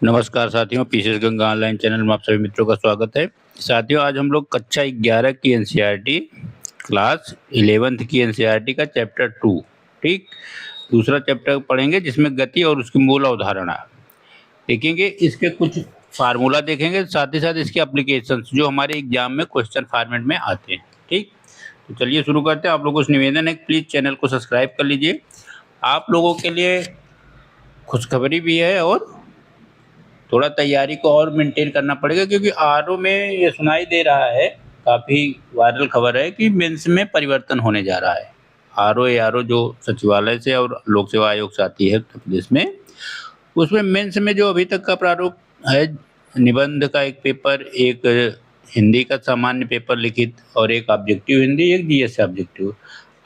नमस्कार साथियों, PCS Ganga online channel में आप सभी मित्रों का स्वागत है। साथियों, आज हम लोग कक्षा 11 की एनसीईआरटी क्लास 11th की एनसीईआरटी का चैप्टर 2 ठीक दूसरा चैप्टर पढ़ेंगे, जिसमें गति और उसकी मूल अवधारणा देखेंगे। इसके कुछ फार्मूला देखेंगे, साथ ही साथ इसके एप्लीकेशंस जो हमारे एग्जाम में क्वेश्चन फॉर्मेट में आते हैं। ठीक, तो चलिए शुरू करते हैं। आप लोगों से निवेदन है, प्लीज़ चैनल को सब्सक्राइब कर लीजिए। आप लोगों के लिए खुशखबरी भी है और थोड़ा तैयारी को और मेंटेन करना पड़ेगा, क्योंकि आरओ में ये सुनाई दे रहा है, काफ़ी वायरल खबर है कि मेंस में परिवर्तन होने जा रहा है। आरओ जो सचिवालय से और लोक सेवा आयोग से आती है उत्तर प्रदेश में, उसमें मेंस में जो अभी तक का प्रारूप है, निबंध का एक पेपर, एक हिंदी का सामान्य पेपर लिखित और एक ऑब्जेक्टिव हिंदी, एक जीएस ऑब्जेक्टिव,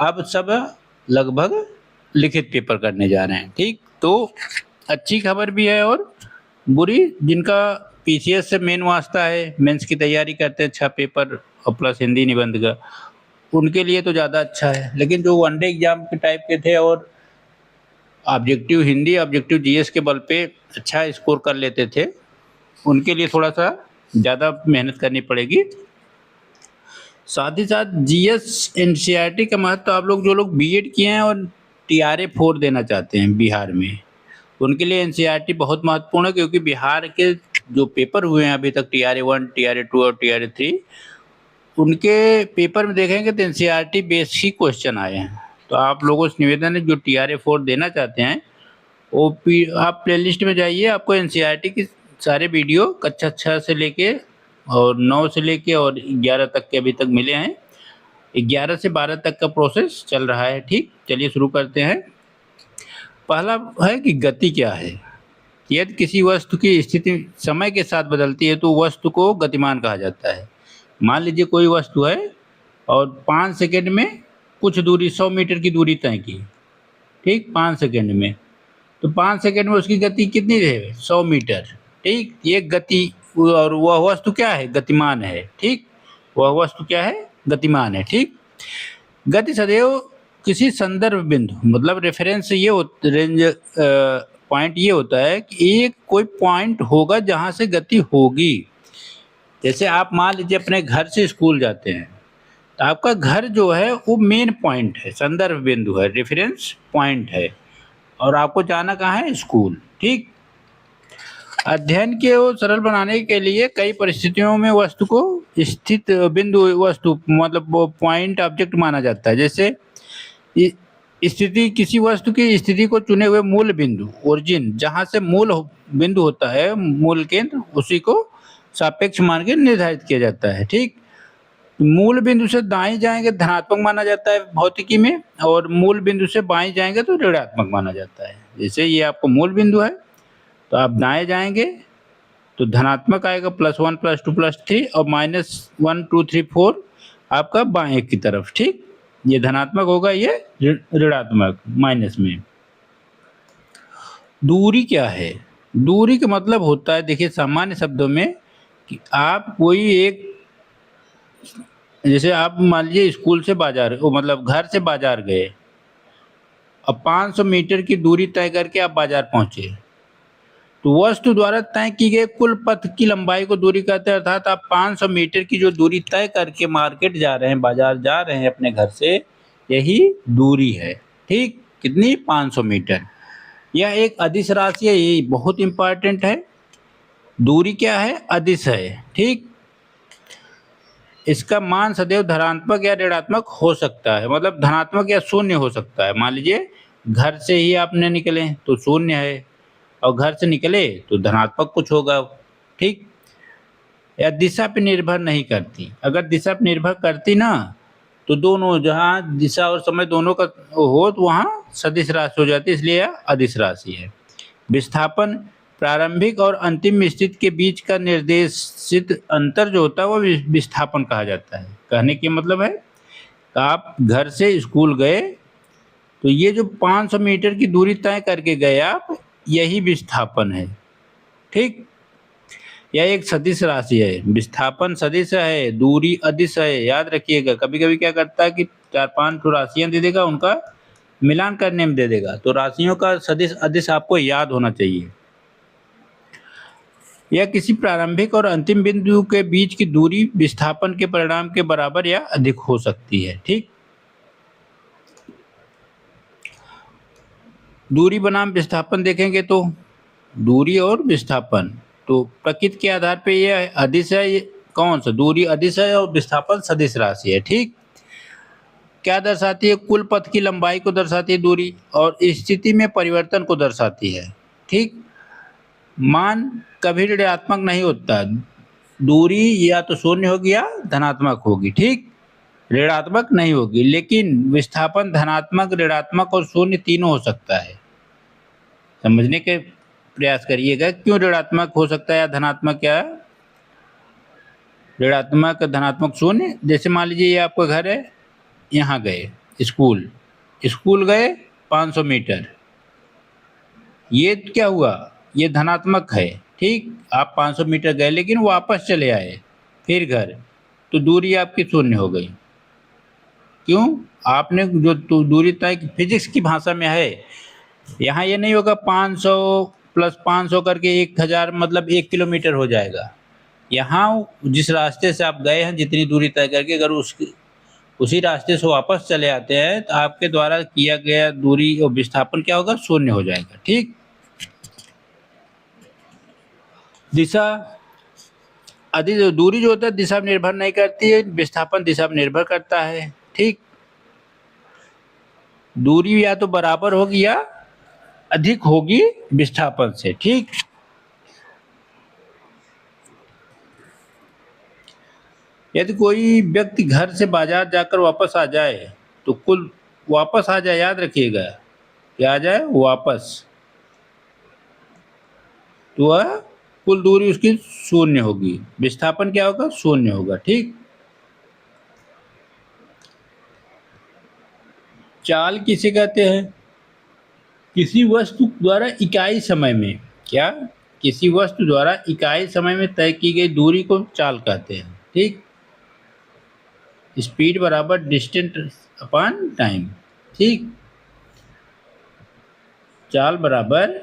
अब सब लगभग लिखित पेपर करने जा रहे हैं। ठीक, तो अच्छी खबर भी है और बुरी, जिनका पीसीएस से मेन वास्ता है, मेंस की तैयारी करते हैं, अच्छा पेपर और प्लस हिंदी निबंध का, उनके लिए तो ज़्यादा अच्छा है। लेकिन जो वनडे एग्जाम के टाइप के थे और ऑब्जेक्टिव हिंदी, ऑब्जेक्टिव जीएस के बल पे अच्छा स्कोर कर लेते थे, उनके लिए थोड़ा सा ज़्यादा मेहनत करनी पड़ेगी। साथ ही साथ जीएस एनसीईआरटी का महत्व, आप लोग जो लोग बीएड किए हैं और टीआरए 4 देना चाहते हैं बिहार में, उनके लिए एनसीईआरटी बहुत महत्वपूर्ण है, क्योंकि बिहार के जो पेपर हुए हैं अभी तक, टीआरए 1, टीआरए 2 और टीआरए 3, उनके पेपर में देखेंगे तो एनसीईआरटी बेस्ड ही क्वेश्चन आए हैं। तो आप लोगों से निवेदन है, जो टीआरए 4 देना चाहते हैं वो आप प्लेलिस्ट में जाइए, आपको एनसीईआरटी की सारे वीडियो कक्षा 6 से लेके और 9 से लेके और 11 तक के अभी तक मिले हैं। 11 से 12 तक का प्रोसेस चल रहा है। ठीक, चलिए शुरू करते हैं। पहला है कि गति क्या है। यदि किसी वस्तु की स्थिति समय के साथ बदलती है तो वस्तु को गतिमान कहा जाता है। मान लीजिए कोई वस्तु है और 5 सेकंड में कुछ दूरी, 100 मीटर की दूरी तय की, ठीक, 5 सेकंड में, तो 5 सेकंड में उसकी गति कितनी है? 100 मीटर। ठीक, ये गति, और वह वस्तु क्या है? गतिमान है। ठीक, वह वस्तु क्या है? गतिमान है। ठीक, गति सदैव किसी संदर्भ बिंदु, मतलब रेफरेंस, ये रेंज पॉइंट ये होता है कि एक कोई पॉइंट होगा जहाँ से गति होगी। जैसे आप मान लीजिए अपने घर से स्कूल जाते हैं, तो आपका घर जो है वो मेन पॉइंट है, संदर्भ बिंदु है, रेफरेंस पॉइंट है, और आपको जाना कहाँ है? स्कूल। ठीक, अध्ययन को सरल बनाने के लिए कई परिस्थितियों में वस्तु को स्थित बिंदु, वस्तु मतलब वो पॉइंट ऑब्जेक्ट माना जाता है। जैसे स्थिति, किसी वस्तु की स्थिति को चुने हुए मूल बिंदु, ओरिजिन, जहाँ से मूल बिंदु होता है, मूल केंद्र, उसी को सापेक्ष मान के निर्धारित किया जाता है। ठीक, मूल बिंदु से दाएं जाएंगे धनात्मक माना जाता है भौतिकी में, और मूल बिंदु से बाएं जाएंगे तो ऋणात्मक माना जाता है। जैसे ये आपको मूल बिंदु है, तो आप दाएं जाएंगे तो धनात्मक आएगा, +1 +2 +3, और -1 2 3 4 आपका बाएं की तरफ। ठीक, ये धनात्मक होगा, ये ऋणात्मक माइनस में। दूरी क्या है? दूरी का मतलब होता है, देखिए सामान्य शब्दों में, कि आप कोई एक, जैसे आप मान लीजिए स्कूल से बाजार, मतलब घर से बाजार गए, अब 500 मीटर की दूरी तय करके आप बाजार पहुंचे, तो वस्तु द्वारा तय की गई कुल पथ की लंबाई को दूरी कहते हैं। अर्थात आप 500 मीटर की जो दूरी तय करके मार्केट जा रहे हैं, बाजार जा रहे हैं अपने घर से, यही दूरी है। ठीक, कितनी? 500 मीटर। यह एक अदिश राशि है, ये बहुत इंपॉर्टेंट है। दूरी क्या है? अदिश है। ठीक, इसका मान सदैव धनात्मक या ऋणात्मक हो सकता है, मतलब धनात्मक या शून्य हो सकता है। मान लीजिए घर से ही आपने निकले तो शून्य है, और घर से निकले तो धनात्मक कुछ होगा। ठीक, या दिशा पे निर्भर नहीं करती। अगर दिशा पे निर्भर करती ना, तो दोनों, जहाँ दिशा और समय दोनों का हो, तो वहाँ सदिश राशि हो जाती है, इसलिए यह अदिश राशि है। विस्थापन, प्रारंभिक और अंतिम स्थिति के बीच का निर्देशित अंतर जो होता है वो विस्थापन कहा जाता है। कहने की मतलब है, आप घर से स्कूल गए तो ये जो 500 मीटर की दूरी तय करके गए आप, यही विस्थापन है। ठीक, यह एक सदिश राशि है। विस्थापन सदिश है, दूरी अदिश है, याद रखिएगा। कभी कभी क्या करता है कि 4-5 राशियां दे देगा, उनका मिलान करने में दे देगा, तो राशियों का सदिश अदिश आपको याद होना चाहिए। या किसी प्रारंभिक और अंतिम बिंदु के बीच की दूरी विस्थापन के परिणाम के बराबर या अधिक हो सकती है। ठीक, दूरी बनाम विस्थापन देखेंगे तो दूरी और विस्थापन तो प्रकृति के आधार पे ये अदिश है, ये कौन सा दूरी अदिश है और विस्थापन सदिश राशि है। ठीक, क्या दर्शाती है? कुल पथ की लंबाई को दर्शाती है दूरी, और स्थिति में परिवर्तन को दर्शाती है। ठीक, मान कभी ऋणात्मक नहीं होता, दूरी या तो शून्य होगी या धनात्मक होगी। ठीक, ऋणात्मक नहीं होगी, लेकिन विस्थापन धनात्मक, ऋणात्मक और शून्य तीनों हो सकता है। समझने के प्रयास करिएगा, क्यों ऋणात्मक हो सकता है या धनात्मक, या ऋणात्मक धनात्मक शून्य। जैसे मान लीजिए ये आपका घर है, यहाँ गए स्कूल, स्कूल गए 500 मीटर, ये क्या हुआ? ये धनात्मक है। ठीक, आप 500 मीटर गए लेकिन वापस चले आए फिर घर, तो दूरी आपकी शून्य हो गई। क्यों? आपने जो दूरी तय, फिजिक्स की भाषा में है, यहाँ ये नहीं होगा 500 प्लस 500 करके 1000 मतलब 1 किलोमीटर हो जाएगा। यहाँ जिस रास्ते से आप गए हैं, जितनी दूरी तय करके, अगर उसी रास्ते से वापस चले आते हैं तो आपके द्वारा किया गया दूरी और विस्थापन क्या होगा? शून्य हो जाएगा। ठीक, दिशा अधिक दूरी जो होता है दिशा पर निर्भर नहीं करती है, विस्थापन दिशा पर निर्भर करता है। ठीक, दूरी या तो बराबर होगी या अधिक होगी विस्थापन से। ठीक, यदि कोई व्यक्ति घर से बाजार जाकर वापस आ जाए तो कुल वापस आ जाए, याद रखिएगा, क्या आ जाए? वापस, तो वह कुल दूरी उसकी शून्य होगी, विस्थापन क्या होगा? शून्य होगा। ठीक, चाल किसे कहते हैं? किसी वस्तु द्वारा इकाई समय में, क्या? किसी वस्तु द्वारा इकाई समय में तय की गई दूरी को चाल कहते हैं। ठीक, स्पीड बराबर डिस्टेंस अपॉन टाइम। ठीक, चाल बराबर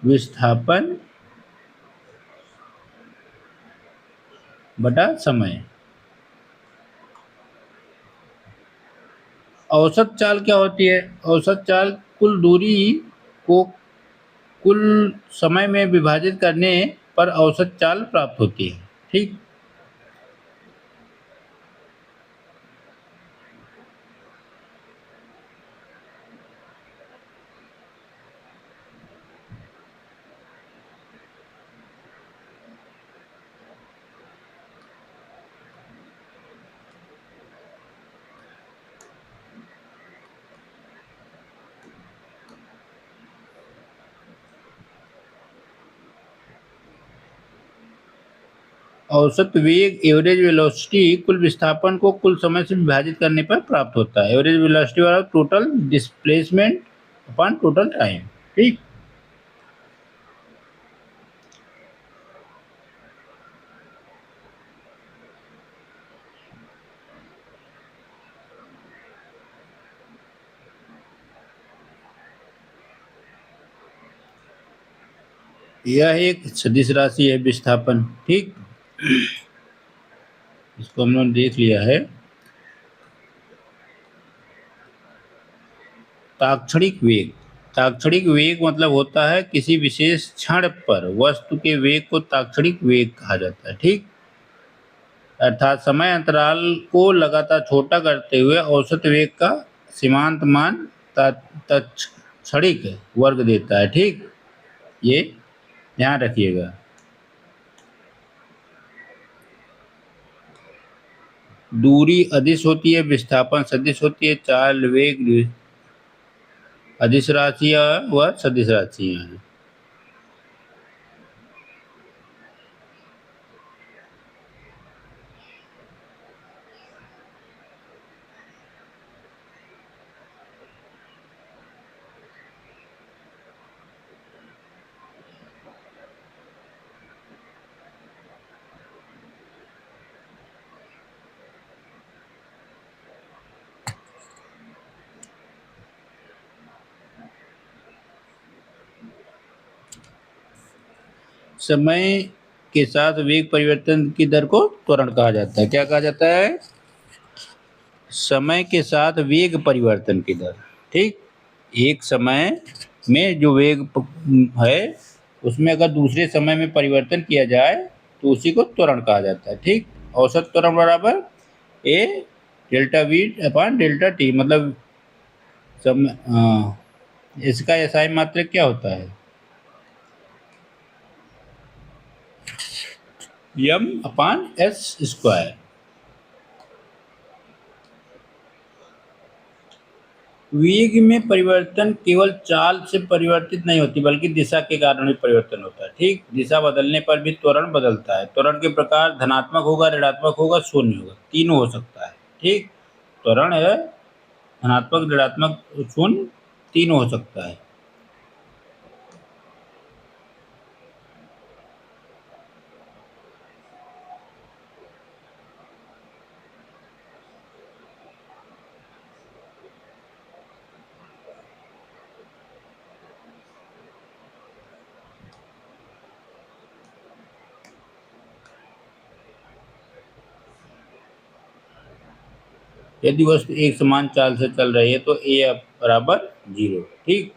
विस्थापन बटा समय। औसत चाल क्या होती है? औसत चाल कुल दूरी को कुल समय में विभाजित करने पर औसत चाल प्राप्त होती है। ठीक, औसत वेग एवरेज वेलोसिटी कुल विस्थापन को कुल समय से विभाजित करने पर प्राप्त होता है। एवरेज वेलोसिटी वाला total displacement upon total time. ठीक, यह एक सदिश राशि है विस्थापन। ठीक, इसको हम लोग देख लिया है। ताक्षणिक वेग, ताक्षणिक वेग मतलब होता है किसी विशेष क्षण पर वस्तु के वेग को ताक्षणिक वेग कहा जाता है। ठीक, अर्थात समय अंतराल को लगातार छोटा करते हुए औसत वेग का सीमांत मान तत्क्षणिक वर्ग देता है। ठीक, ये ध्यान रखिएगा। दूरी अदिश होती है, विस्थापन सदिश होती है, चाल वेग अदिश राशियां व सदिश राशियां हैं। समय के साथ वेग परिवर्तन की दर को त्वरण कहा जाता है। क्या कहा जाता है? समय के साथ वेग परिवर्तन की दर। ठीक, एक समय में जो वेग है उसमें अगर दूसरे समय में परिवर्तन किया जाए तो उसी को त्वरण कहा जाता है। ठीक, औसत त्वरण बराबर a delta v upon delta t, मतलब समय इसका एसआई मात्रक क्या होता है? M upon s square. वेग में परिवर्तन केवल चाल से परिवर्तित नहीं होती बल्कि दिशा के कारण भी परिवर्तन होता है। ठीक, दिशा बदलने पर भी त्वरण बदलता है। त्वरण के प्रकार धनात्मक होगा, ऋणात्मक होगा, शून्य होगा, तीनों हो सकता है। ठीक, त्वरण है धनात्मक, ऋणात्मक, शून्य, तीनों हो सकता है। यदि वस्तु एक समान चाल से चल रही है तो ए बराबर 0। ठीक,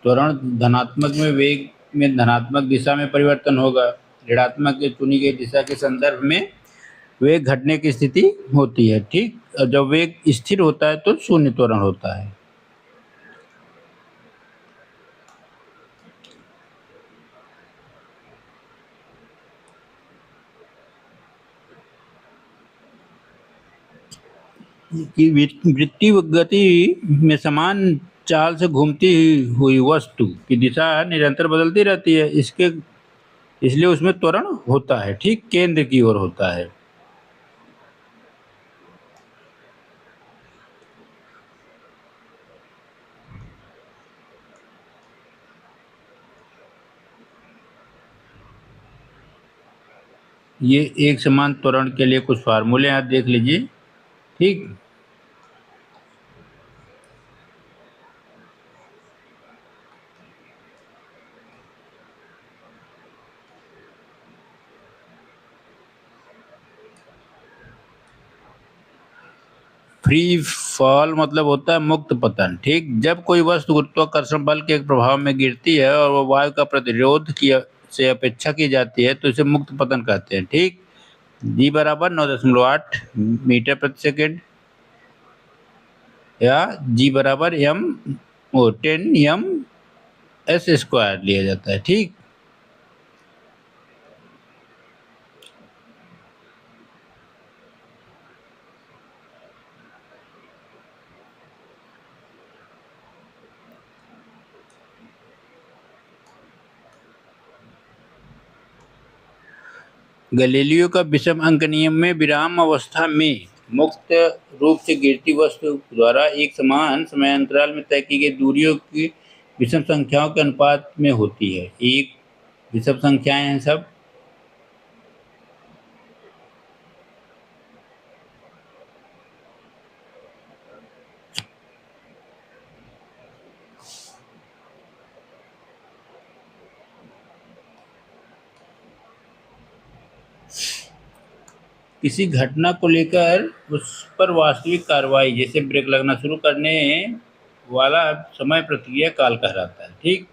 त्वरण धनात्मक में वेग में धनात्मक दिशा में परिवर्तन होगा। ऋणात्मक के चुनी गई दिशा के संदर्भ में वेग घटने की स्थिति होती है। ठीक, और जब वेग स्थिर होता है तो शून्य त्वरण होता है। कि वृत्तीय गति में समान चाल से घूमती हुई वस्तु की दिशा निरंतर बदलती रहती है, इसके इसलिए उसमें त्वरण होता है। ठीक, केंद्र की ओर होता है। ये एक समान त्वरण के लिए कुछ फार्मूले आप देख लीजिए। ठीक, फ्री फॉल मतलब होता है मुक्त पतन। ठीक, जब कोई वस्तु गुरुत्वाकर्षण बल के प्रभाव में गिरती है और वो वायु का प्रतिरोध की से अपेक्षा की जाती है तो इसे मुक्त पतन कहते हैं। ठीक, जी बराबर 9.8 मीटर प्रति सेकेंड या जी बराबर एम 10 एस स्क्वायर लिया जाता है। ठीक, गैलीलियो का विषम अंक नियम में विराम अवस्था में मुक्त रूप से गिरती वस्तु द्वारा एक समान समयांतराल में तय की गई दूरियों की विषम संख्याओं के अनुपात में होती है। एक विषम संख्याएं हैं सब। किसी घटना को लेकर उस पर वास्तविक कार्रवाई जैसे ब्रेक लगना शुरू करने वाला समय प्रतिक्रिया काल कहलाता है। ठीक,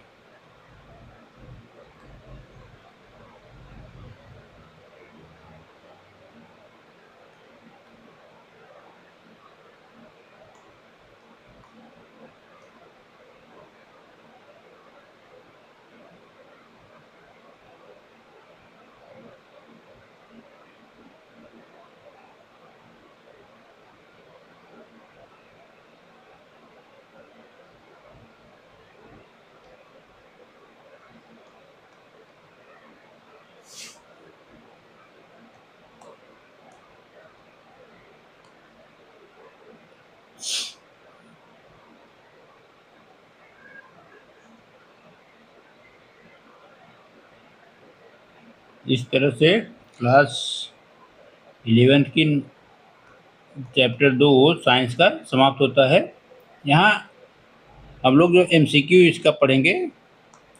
इस तरह से क्लास 11th की चैप्टर 2 साइंस का समाप्त होता है। यहाँ हम लोग जो MCQ इसका पढ़ेंगे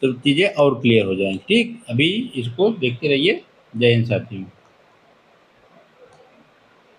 तो चीज़ें और क्लियर हो जाएंगी। ठीक, अभी इसको देखते रहिए। जय हिंद साथियों।